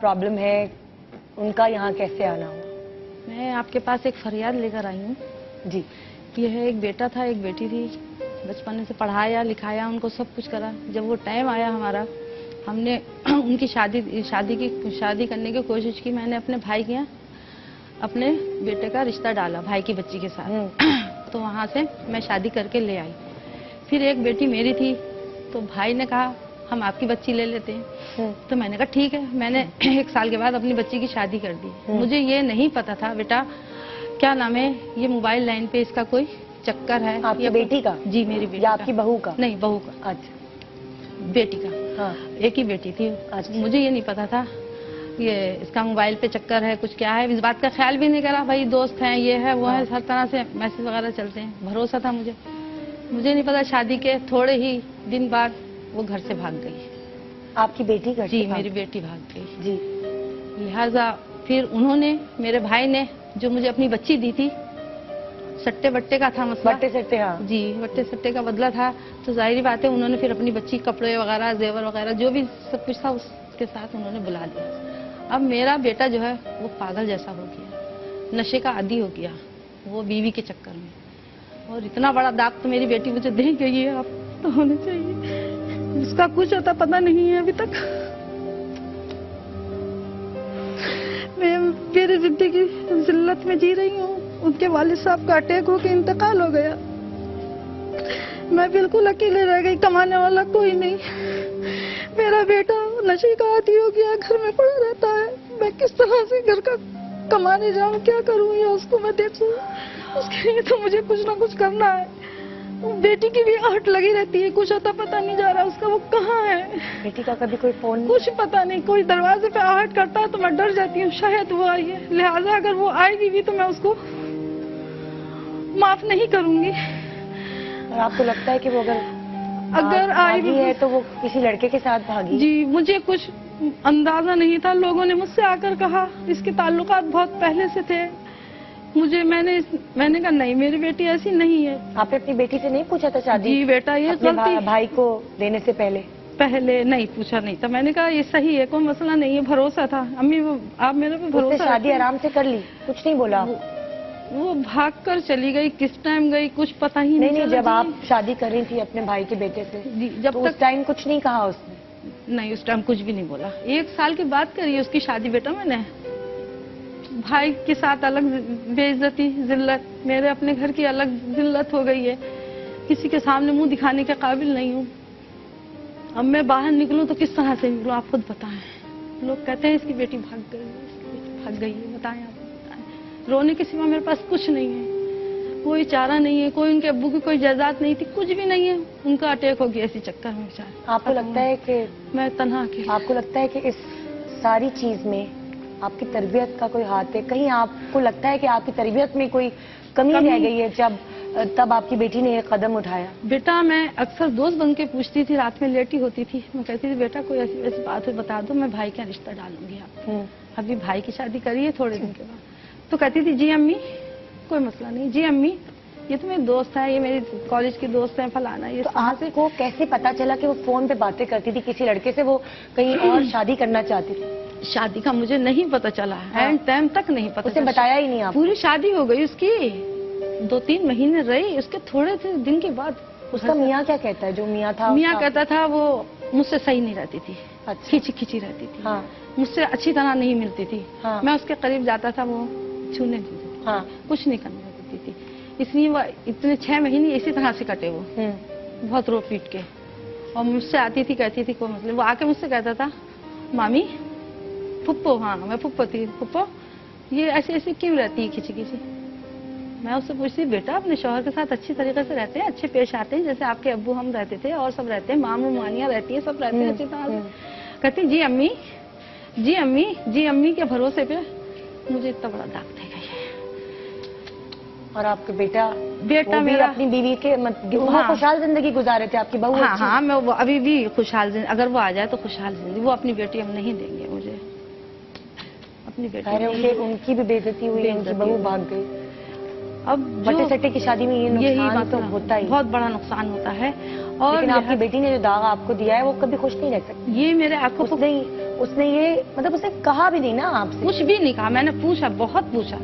Problem है, उनका यहाँ कैसे आना हुआ? मैं आपके पास एक फरियाद लेकर आई हूँ जी। यह एक बेटा था, एक बेटी थी, बचपन से पढ़ाया लिखाया, उनको सब कुछ करा। जब वो टाइम आया हमारा, हमने उनकी शादी करने की कोशिश की। मैंने अपने भाई के यहाँ अपने बेटे का रिश्ता डाला भाई की बच्ची के साथ। तो वहाँ से मैं शादी करके ले आई। फिर एक बेटी मेरी थी, तो भाई ने कहा हम आपकी बच्ची ले लेते हैं। तो मैंने कहा ठीक है। मैंने 1 साल के बाद अपनी बच्ची की शादी कर दी। मुझे ये नहीं पता था बेटा क्या नाम है, ये मोबाइल लाइन पे इसका कोई चक्कर है। आपकी बेटी का? जी मेरी बेटी। या आपकी बहू का? नहीं, बहू का। अच्छा, बेटी का। हाँ, एक ही बेटी थी। अच्छा। मुझे ये नहीं पता था ये इसका मोबाइल पे चक्कर है, कुछ क्या है। इस बात का ख्याल भी नहीं करा, भाई दोस्त हैं, ये है वो है, हर तरह से मैसेज वगैरह चलते हैं। भरोसा था मुझे नहीं पता। शादी के थोड़े ही दिन बाद वो घर से भाग गई। आपकी बेटी घर? जी मेरी बेटी भाग गई। जी। लिहाजा फिर उन्होंने, मेरे भाई ने जो मुझे अपनी बच्ची दी थी, सट्टे बट्टे का था मसला। बट्टे सट्टे? हाँ जी, बट्टे सट्टे का बदला था। तो जाहिर बात है उन्होंने फिर अपनी बच्ची कपड़े वगैरह, जेवर वगैरह, जो भी सब कुछ था उसके साथ उन्होंने बुला लिया। अब मेरा बेटा जो है वो पागल जैसा हो गया, नशे का आदी हो गया, वो बीवी के चक्कर में। और इतना बड़ा दाग तो मेरी बेटी मुझे दे गई है, अब तो होना चाहिए। इसका कुछ होता पता नहीं है अभी तक। मैं मेरी जिंदगी जिल्लत में जी रही हूँ। उनके वालिद साहब का अटैक होकर इंतकाल हो गया। मैं बिल्कुल अकेले रह गई, कमाने वाला कोई नहीं। मेरा बेटा नशे का आदी हो गया, घर में पड़ा रहता है। मैं किस तरह से घर का कमाने जाऊं, क्या करूं या उसको मैं देखूं? उसके लिए तो मुझे कुछ ना कुछ करना है। बेटी की भी आहट लगी रहती है, कुछ होता पता नहीं जा रहा उसका, वो कहाँ है? बेटी का कभी कोई फोन? कुछ पता नहीं। कोई दरवाजे पे आहट करता है तो मैं डर जाती हूँ, शायद वो आई है। लिहाजा अगर वो आएगी भी तो मैं उसको माफ नहीं करूंगी। और आपको लगता है कि वो अगर आई भी है तो वो किसी लड़के के साथ भागी? जी, मुझे कुछ अंदाजा नहीं था। लोगों ने मुझसे आकर कहा इसके ताल्लुकात बहुत पहले से थे। मैंने कहा नहीं, मेरी बेटी ऐसी नहीं है। आपने अपनी बेटी से नहीं पूछा था शादी? जी बेटा, ये भाई को देने से पहले नहीं पूछा नहीं था। मैंने कहा ये सही है, कोई मसला नहीं है, भरोसा था। अम्मी आप मेरे पे भरोसा। शादी आराम से कर ली, कुछ नहीं बोला? वो भाग कर चली गई, किस टाइम गई कुछ पता ही नहीं। जब आप शादी कर रही थी अपने भाई के बेटे से, जब तक उस टाइम कुछ नहीं कहा उसने? नहीं, उस टाइम कुछ भी नहीं बोला। 1 साल की बात करी उसकी शादी बेटा मैंने। भाई के साथ अलग बेइज्जती, जिल्लत, मेरे अपने घर की अलग जिल्लत हो गई है। किसी के सामने मुंह दिखाने के काबिल नहीं हूँ। अब मैं बाहर निकलूं तो किस तरह से निकलूं, आप खुद बताएं। लोग कहते हैं इसकी बेटी भाग गई है। बताएं आप, रोने के सिवा मेरे पास कुछ नहीं है, कोई चारा नहीं है। कोई उनके अब्बू की कोई जायदाद नहीं थी, कुछ भी नहीं है। उनका अटैक हो गया इसी चक्कर में बेचारे। आपको लगता है कि मैं तन्हा अकेली? आपको लगता है कि इस सारी चीज में आपकी तरबियत का कोई हाथ है? कहीं आपको लगता है कि आपकी तरबियत में कोई कमी रह गई है तब आपकी बेटी ने एक कदम उठाया? बेटा, मैं अक्सर दोस्त बन के पूछती थी, रात में लेटी होती थी, मैं कहती थी बेटा कोई ऐसी बात है बता दो, मैं भाई का रिश्ता डालूंगी। आप अभी भाई की शादी करिए थोड़े दिन के बाद। तो कहती थी जी अम्मी कोई मसला नहीं, जी अम्मी ये तो मेरी दोस्त है, ये मेरी कॉलेज की दोस्त है, फलाना। ये तो आपको कैसे पता चला कि वो फोन पे बातें करती थी किसी लड़के से, वो कहीं और शादी करना चाहती थी? शादी का मुझे नहीं पता चला, एंड टाइम तक नहीं पता। उसे बताया ही नहीं आप? पूरी शादी हो गई उसकी, 2-3 महीने रही, उसके थोड़े दिन के बाद। उसका मियाँ क्या कहता है? जो मियाँ था? मियाँ कहता था वो मुझसे सही नहीं रहती थी। अच्छा। खींची रहती थी। हाँ। मुझसे अच्छी तरह नहीं मिलती थी। हाँ। मैं उसके करीब जाता था, वो छूने नहीं देती। हाँ। कुछ नहीं करने देती थी। इसलिए वो इतने 6 महीने इसी तरह से कटे, वो बहुत रो पीट के। और मुझसे आती थी, कहती थी कोई मतलब, वो आके मुझसे कहता था मामी, फुप्पो, हाँ मैं फुप्पो थी, फुप्पो ये ऐसे क्यों रहती है खिंची? मैं उससे पूछती बेटा अपने शौहर के साथ अच्छी तरीके से रहते हैं, अच्छे पेश आते हैं, जैसे आपके अब्बू हम रहते थे और सब रहते हैं, मामू मानिया रहती है, सब रहते हैं अच्छी तरह से। कहती जी अम्मी के भरोसे पे मुझे इतना बड़ा दाग दे गई है। और आपके बेटा मेरा अपनी बीवी के खुशहाल जिंदगी गुजारे थे? आपकी बहू? हाँ, मैं अभी भी खुशहाल जिंदगी, अगर वो आ जाए तो खुशहाल जिंदगी। वो अपनी बेटी हम नहीं देंगे मुझे, अपनी बेटी। उनकी भी बेइज्जती हुई, उनकी बहू भाग गई। अब बट्टे सट्टे की शादी में यही बात तो होता ही, बहुत बड़ा नुकसान होता है। और लेकिन आपकी बेटी ने जो दाग आपको दिया है वो कभी खुश नहीं रह सकती। ये मेरे आंखों को उसने ये मतलब उसने कहा भी नहीं ना आपसे? कुछ भी नहीं कहा, मैंने पूछा, बहुत पूछा,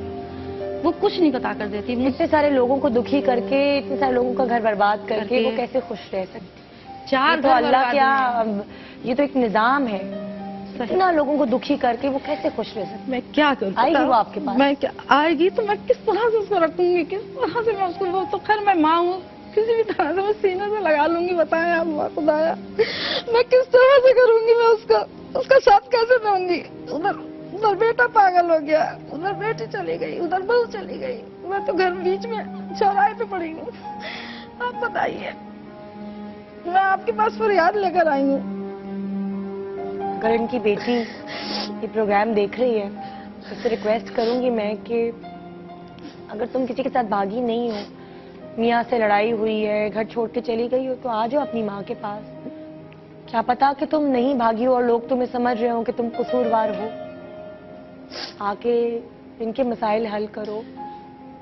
वो कुछ नहीं बता कर देती। इतने सारे लोगों को दुखी करके, इतने सारे लोगों का घर बर्बाद करके वो कैसे खुश रह सकती? चार ये तो घर अल्लाह बर्बाद क्या, हुए। ये तो एक निजाम है। इतना लोगों को दुखी करके वो कैसे खुश रह सकती? मैं क्या करूं? आएगी वो आपके पास? मैं क्या आएगी तो मैं किस तरह से उसको रखूंगी, किस तरह से मैं उसको, वो तो खैर मैं माँ हूँ, किसी भी तरह से मैं सीने से लगा लूंगी। बताएं आप खुदाया, मैं किस तरह से करूंगी? मैं उसका साथ कैसे दूंगी? उधर बेटा पागल हो गया, उधर बेटी चली गई, उधर बहू चली गई, मैं तो घर बीच में चौराहे पे पड़ी हूँ। आप बताइए, मैं आपके पास फरियाद लेकर आई हूँ। अगर इनकी बेटी ये प्रोग्राम देख रही है तो उससे रिक्वेस्ट करूंगी मैं कि अगर तुम किसी के साथ भागी नहीं हो, मियाँ से लड़ाई हुई है, घर छोड़ के चली गई हो, तो आ जाओ अपनी माँ के पास। क्या पता कि तुम नहीं भागी हो और लोग तुम्हें समझ रहे हो कि तुम कसूरवार हो। आके इनके मसाइल हल करो।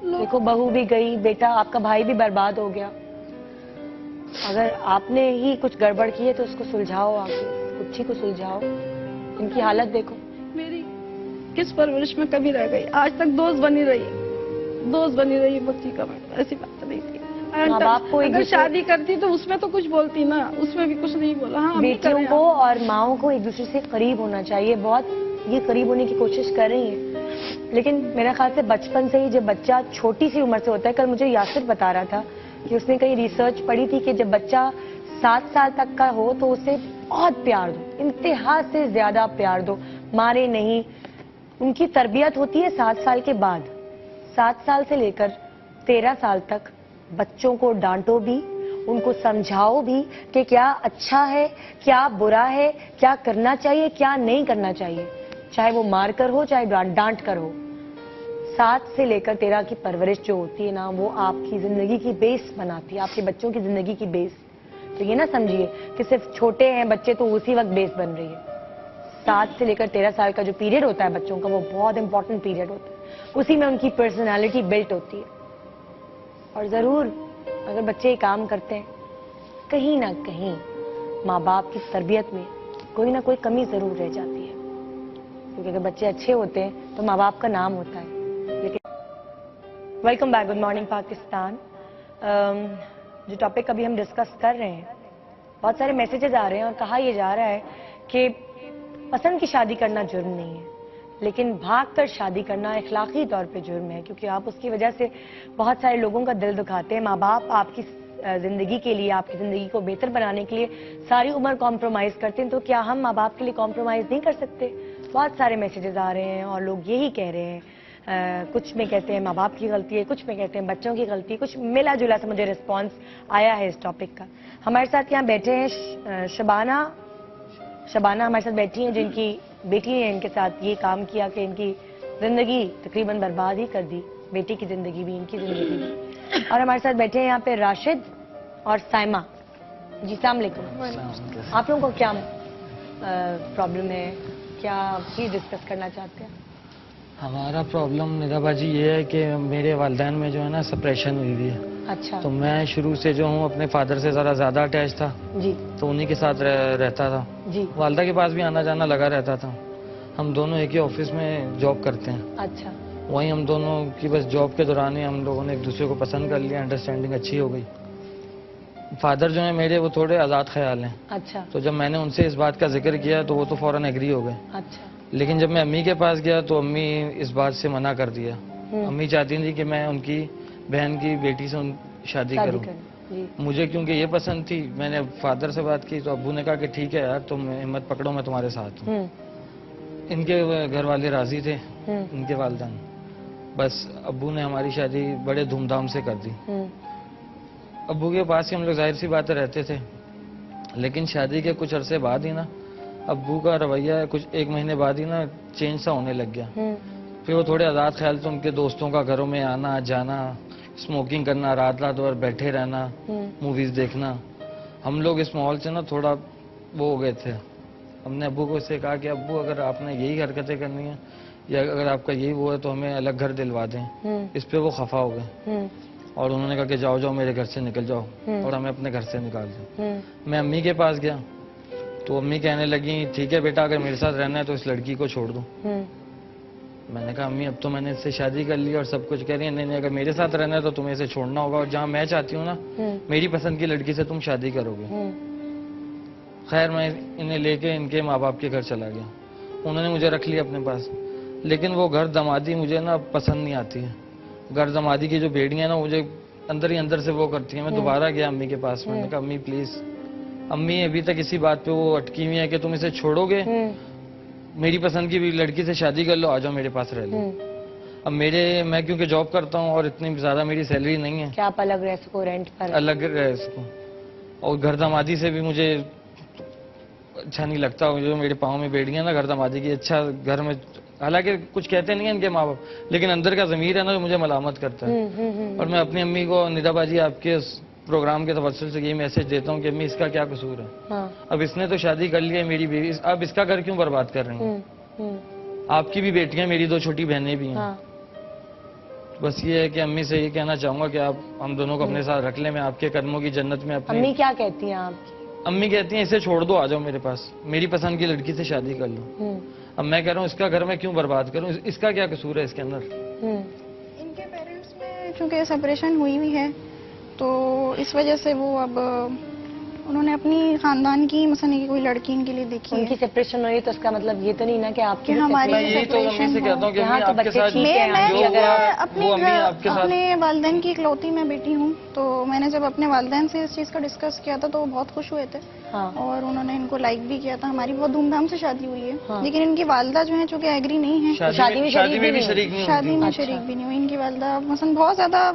देखो बहू भी गई, बेटा आपका भाई भी बर्बाद हो गया। अगर आपने ही कुछ गड़बड़ की है तो उसको सुलझाओ, आके कुछ ही को सुलझाओ। इनकी हालत देखो। मेरी किस परवरिश में कभी रह गई, आज तक दोस्त बनी रही बच्ची का। ऐसी बात नहीं थी। माँ बाप को अगर शादी करती तो उसमें तो कुछ बोलती ना, उसमें भी कुछ नहीं बोला। हाँ, बेटियों को और माओं को एक दूसरे से करीब होना चाहिए। बहुत ये करीब होने की कोशिश कर रही है, लेकिन मेरा ख्याल से बचपन से ही, जब बच्चा छोटी सी उम्र से होता है। कल मुझे यासिर बता रहा था कि उसने कहीं रिसर्च पढ़ी थी कि जब बच्चा 7 साल तक का हो तो उसे बहुत प्यार दो, इंतहा से ज्यादा प्यार दो, मारे नहीं। उनकी तरबियत होती है 7 साल के बाद। 7 साल से लेकर 13 साल तक बच्चों को डांटो भी, उनको समझाओ भी कि क्या अच्छा है, क्या बुरा है, क्या करना चाहिए, क्या नहीं करना चाहिए, चाहे वो मार कर हो, चाहे डांट कर हो। 7 से लेकर 13 की परवरिश जो होती है ना, वो आपकी जिंदगी की बेस बनाती है, आपके बच्चों की जिंदगी की बेस। तो ये ना समझिए कि सिर्फ छोटे हैं बच्चे तो उसी वक्त बेस बन रही है। 7 से लेकर 13 साल का जो पीरियड होता है बच्चों का, वो बहुत इंपॉर्टेंट पीरियड होता है। उसी में उनकी पर्सनालिटी बिल्ट होती है। और जरूर अगर बच्चे ये काम करते हैं, कहीं ना कहीं माँ बाप की तरबियत में कोई ना कोई कमी जरूर रह जाती है, क्योंकि अगर बच्चे अच्छे होते हैं तो माँ बाप का नाम होता है। लेकिन welcome back, good morning Pakistan. जो टॉपिक अभी हम डिस्कस कर रहे हैं, बहुत सारे मैसेजेस आ रहे हैं और कहा यह जा रहा है कि पसंद की शादी करना जुर्म नहीं है, लेकिन भाग कर शादी करना इखलाकी तौर पे जुर्म है, क्योंकि आप उसकी वजह से बहुत सारे लोगों का दिल दुखाते हैं। माँ बाप आपकी जिंदगी के लिए, आपकी जिंदगी को बेहतर बनाने के लिए सारी उम्र कॉम्प्रोमाइज करते हैं, तो क्या हम माँ बाप के लिए कॉम्प्रोमाइज नहीं कर सकते? बहुत सारे मैसेजेस आ रहे हैं और लोग यही कह रहे हैं। कुछ में कहते हैं माँ बाप की गलती है, कुछ में कहते हैं बच्चों की गलती है, कुछ मिला जुला सा मुझे रिस्पॉन्स आया है इस टॉपिक का। हमारे साथ यहाँ बैठे हैं शबाना हमारे साथ बैठी हैं, जिनकी बेटी ने इनके साथ ये काम किया कि इनकी जिंदगी तकरीबन बर्बाद ही कर दी, बेटी की जिंदगी भी, इनकी जिंदगी भी। और हमारे साथ बैठे हैं यहाँ पे राशिद और साइमा जी। सलाम अलैकुम। आप लोगों को क्या प्रॉब्लम है, क्या चीज डिस्कस करना चाहते हैं? हमारा प्रॉब्लम निगाबाजी ये है कि मेरे वालिदैन में जो है ना सेपरेशन हुई हुई है। अच्छा। तो मैं शुरू से जो हूँ अपने फादर से ज़रा ज़्यादा अटैच था जी। तो उन्हीं के साथ रहता था जी। वालदा के पास भी आना जाना लगा रहता था। हम दोनों एक ही ऑफिस में जॉब करते हैं। अच्छा। वहीं हम दोनों की बस जॉब के दौरान ही हम लोगों ने एक दूसरे को पसंद कर लिया, अंडरस्टैंडिंग अच्छी हो गई। फादर जो है मेरे वो थोड़े आज़ाद ख्याल हैं। अच्छा। तो जब मैंने उनसे इस बात का जिक्र किया तो वो तो फौरन एग्री हो गए। अच्छा। लेकिन जब मैं अम्मी के पास गया तो अम्मी इस बात से मना कर दिया। अम्मी चाहती थी कि मैं उनकी बहन की बेटी से शादी करूं। मुझे क्योंकि ये पसंद थी, मैंने फादर से बात की तो अब्बू ने कहा कि ठीक है यार, तुम हिम्मत पकड़ो, मैं तुम्हारे साथ हूँ। इनके घर वाले राजी थे, इनके वालिदैन। बस अब्बू ने हमारी शादी बड़े धूमधाम से कर दी। अब्बू के पास ही हम लोग जाहिर सी बातें रहते थे, लेकिन शादी के कुछ अरसे बाद ही ना अब्बू का रवैया कुछ 1 महीने बाद ही ना चेंज सा होने लग गया। फिर वो थोड़े आज़ाद ख्याल थे, उनके दोस्तों का घरों में आना जाना, स्मोकिंग करना, रात रात भर बैठे रहना, मूवीज देखना। हम लोग इस माहौल से ना थोड़ा वो हो गए थे। हमने अब्बू को इससे कहा कि अब्बू अगर आपने यही हरकतें करनी है या अगर आपका यही वो है तो हमें अलग घर दिलवा दें। इस पे वो खफा हो गए और उन्होंने कहा कि जाओ जाओ मेरे घर से निकल जाओ और हमें अपने घर से निकाल दो। मैं अम्मी के पास गया तो अम्मी कहने लगी ठीक है बेटा, अगर मेरे साथ रहना है तो इस लड़की को छोड़ दो। मैंने कहा अम्मी अब तो मैंने इससे शादी कर ली और सब कुछ कह रही है। नहीं नहीं, अगर मेरे साथ रहना है तो तुम्हें इसे छोड़ना होगा, और जहाँ मैं चाहती हूँ ना मेरी पसंद की लड़की से तुम शादी करोगे। खैर मैं इन्हें लेके इनके माँ बाप के घर चला गया। उन्होंने मुझे रख लिया अपने पास, लेकिन वो घर दमादी मुझे ना पसंद नहीं आती है। घर दमादी की जो बेड़ियां ना मुझे अंदर ही अंदर से वो करती हैं। मैं दोबारा गया अम्मी के पास, मैंने कहा अम्मी प्लीज, अम्मी अभी तक इसी बात पे वो अटकी हुई है कि तुम इसे छोड़ोगे, मेरी पसंद की लड़की से शादी कर लो, आ जाओ मेरे पास रह लो। अब मैं क्योंकि जॉब करता हूँ और इतनी ज्यादा मेरी सैलरी नहीं है, क्या आप अलग रह सको, रेंट पर अलग रह सको, और घर दमादी से भी मुझे अच्छा नहीं लगता। जो मेरे पाँव में बेड़ियां ना घर दमादी की, अच्छा घर में, हालांकि कुछ कहते नहीं है इनके माँ बाप, लेकिन अंदर का ज़मीर है ना जो मुझे मलामत करता है। और मैं अपनी अम्मी को निदाबाजी आपके प्रोग्राम के तवज्जुह से ये मैसेज देता हूँ कि अम्मी इसका क्या कसूर है। अब इसने तो शादी कर ली है मेरी बेटी, अब इसका घर क्यों बर्बाद कर रही हैं? आपकी भी बेटियां, मेरी 2 छोटी बहनें भी हैं। बस ये है कि अम्मी से ये कहना चाहूंगा कि आप हम दोनों को अपने साथ रख लें, मैं आपके कदमों की जन्नत में अपनी। अम्मी क्या कहती हैं आपकी? अम्मी कहती हैं इसे छोड़ दो, आ जाओ मेरे पास, मेरी पसंद की लड़की से शादी कर लो। अब मैं कह रहा हूँ इसका घर मैं क्यों बर्बाद करूँ, इसका क्या कसूर है इसके अंदर? इनके पेरेंट्स में चूंकि सेपरेशन हुई हुई है तो इस वजह से वो अब उन्होंने अपनी खानदान की मसलन की कोई लड़की इनके लिए देखी है। उनकी सेपरेशन हुई तो इसका मतलब ये तो नहीं ना कि आपकी कि हमारी ये तो अम्मी से कहता हूँ कि अम्मी आपके साथ अपने वालिदैन की इकलौती मैं बेटी हूँ, तो मैंने जब अपने वालिदैन से इस चीज का डिस्कस किया था तो वो बहुत खुश हुए थे। और उन्होंने इनको लाइक भी किया था। हमारी बहुत धूमधाम से शादी हुई है, लेकिन इनकी वालिदा जो है चूंकि एग्री नहीं है, शादी में शरीक भी नहीं हुई इनकी वालिदा। मसलन बहुत ज्यादा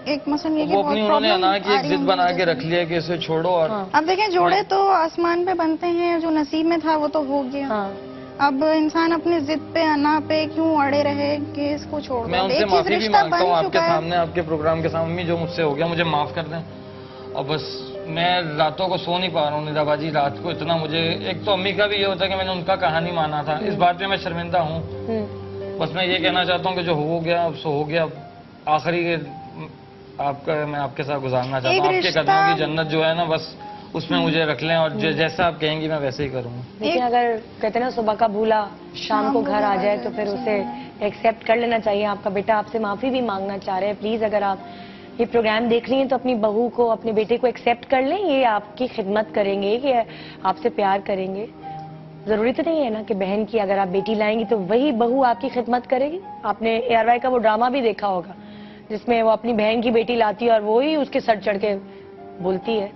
एक मसलन ये कि वो अपनी उन्होंने अना की एक जिद बना के रख लिया कि इसे छोड़ो। और अब देखें जोड़े तो आसमान पे बनते हैं, जो नसीब में था वो तो हो गया। अब इंसान अपनी जिद पे अना पे क्यों अड़े रहे कि इसको छोड़ दो। मैं उनसे माफी भी मांगता हूँ आपके सामने, आपके प्रोग्राम के सामने, जो मुझसे हो गया मुझे माफ कर दें। और बस मैं रातों को सो नहीं पा रहा हूँ निदाबाजी, रात को इतना मुझे, एक तो अम्मी का भी ये होता है कि मैंने उनका कहानी माना था, इस बात पे मैं शर्मिंदा हूँ। बस मैं ये कहना चाहता हूँ कि जो हो गया अब सो हो गया। आखिरी आपका मैं आपके साथ गुजारना चाहता हूँ, आपके कदमों की जन्नत जो है ना बस उसमें मुझे रख लें, और जैसा आप कहेंगी मैं वैसे ही करूँगा। लेकिन अगर कहते हैं ना सुबह का भूला शाम को घर आ जाए तो फिर उसे एक्सेप्ट कर लेना चाहिए। आपका बेटा आपसे माफी भी मांगना चाह रहे हैं। प्लीज अगर आप ये प्रोग्राम देख रही हैं तो अपनी बहू को, अपने बेटे को एक्सेप्ट कर लें। ये आपकी खिदमत करेंगे, ये आपसे प्यार करेंगे। जरूरी तो नहीं है ना कि बहन की अगर आप बेटी लाएंगी तो वही बहू आपकी खिदमत करेगी। आपने ARY का वो ड्रामा भी देखा होगा जिसमें वो अपनी बहन की बेटी लाती है और वो ही उसके सर चढ़ के बोलती है।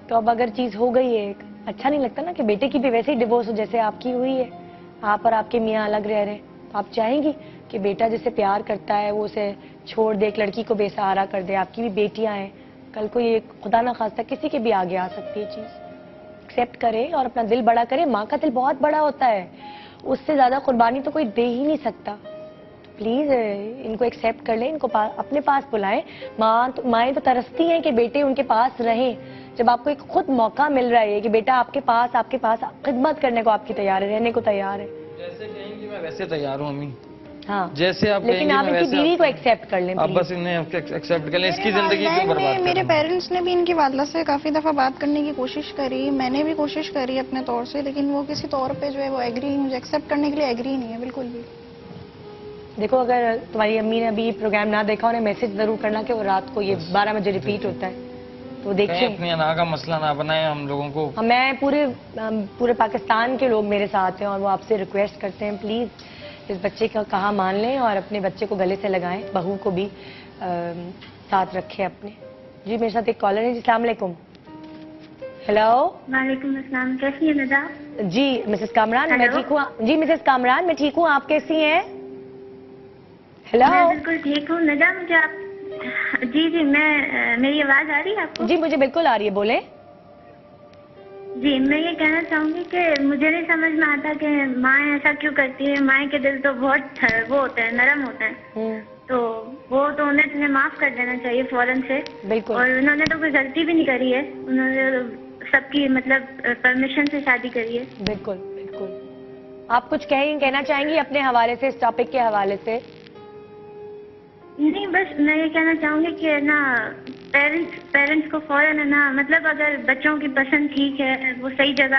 तो अब अगर चीज हो गई है, अच्छा नहीं लगता ना कि बेटे की भी वैसे ही डिवोर्स हो जैसे आपकी हुई है। आप और आपके मियाँ अलग रह रहे हैं, तो आप चाहेंगी कि बेटा जिसे प्यार करता है वो उसे छोड़ दे, एक लड़की को बेसहारा कर दे। आपकी भी बेटियां हैं, कल को ये खुदा ना खास्ता किसी के भी आगे आ सकती है चीज। एक्सेप्ट करे और अपना दिल बड़ा करे। माँ का दिल बहुत बड़ा होता है, उससे ज्यादा कुर्बानी तो कोई दे ही नहीं सकता। प्लीज इनको एक्सेप्ट कर लें, इनको अपने पास बुलाएं। माएँ तो तरसती हैं कि बेटे उनके पास रहें। जब आपको एक खुद मौका मिल रहा है कि बेटा आपके पास खिदमत करने को आपकी तैयार है, रहने को तैयार है। जैसे कहेंगी मैं वैसे तैयार हूँ अम्मी। हाँ, जैसे आप लेकिन आप इनकी बीवी को एक्सेप्ट कर लें। आप बस इन्हें एक्सेप्ट कर लें, इसकी जिंदगी क्यों बर्बाद करें। मेरे पेरेंट्स ने भी इनकी वालिदा से काफी दफा बात करने की कोशिश करी, मैंने भी कोशिश करी अपने तौर से, लेकिन वो किसी तौर पे जो है वो एग्री, मुझे एक्सेप्ट करने के लिए एग्री नहीं है बिल्कुल भी। देखो अगर तुम्हारी अम्मी ने अभी प्रोग्राम ना देखा, उन्हें मैसेज जरूर करना कि वो रात को ये 12 बजे रिपीट होता है तो देखिए। अपनी अना का मसला ना बनाए हम लोगों को। मैं पूरे पाकिस्तान के लोग मेरे साथ हैं और वो आपसे रिक्वेस्ट करते हैं प्लीज इस बच्चे का कहा मान लें और अपने बच्चे को गले से लगाएं। बहू को भी साथ रखें अपने। जी मेरे साथ एक कॉलर है जी। अस्सलाम वालेकुम। हेलो। वालेकुम अस्सलाम। कैसी है नदा? जी मिसेस कामरान, मैं ठीक हूँ। जी मिसेस कामरान मैं ठीक हूँ, आप कैसी हैं? हेलो। मैं बिल्कुल ठीक हूँ नदा। मुझे आप जी मेरी आवाज आ रही है आपको? जी मुझे बिल्कुल आ रही है, बोले। जी मैं ये कहना चाहूंगी कि मुझे नहीं समझ में आता कि माँ ऐसा क्यों करती है। माँ के दिल तो बहुत वो होता है, नरम होता है, तो वो तो उन्हें माफ कर देना चाहिए फौरन से। बिल्कुल। और उन्होंने तो कोई गलती भी नहीं करी है, उन्होंने सबकी मतलब परमिशन से शादी करी है। बिल्कुल बिल्कुल। आप कुछ कहना चाहेंगी अपने हवाले से, इस टॉपिक के हवाले से? नहीं बस मैं ये कहना चाहूंगी कि ना पेरेंट्स को फौरन है ना, मतलब अगर बच्चों की पसंद ठीक है, वो सही जगह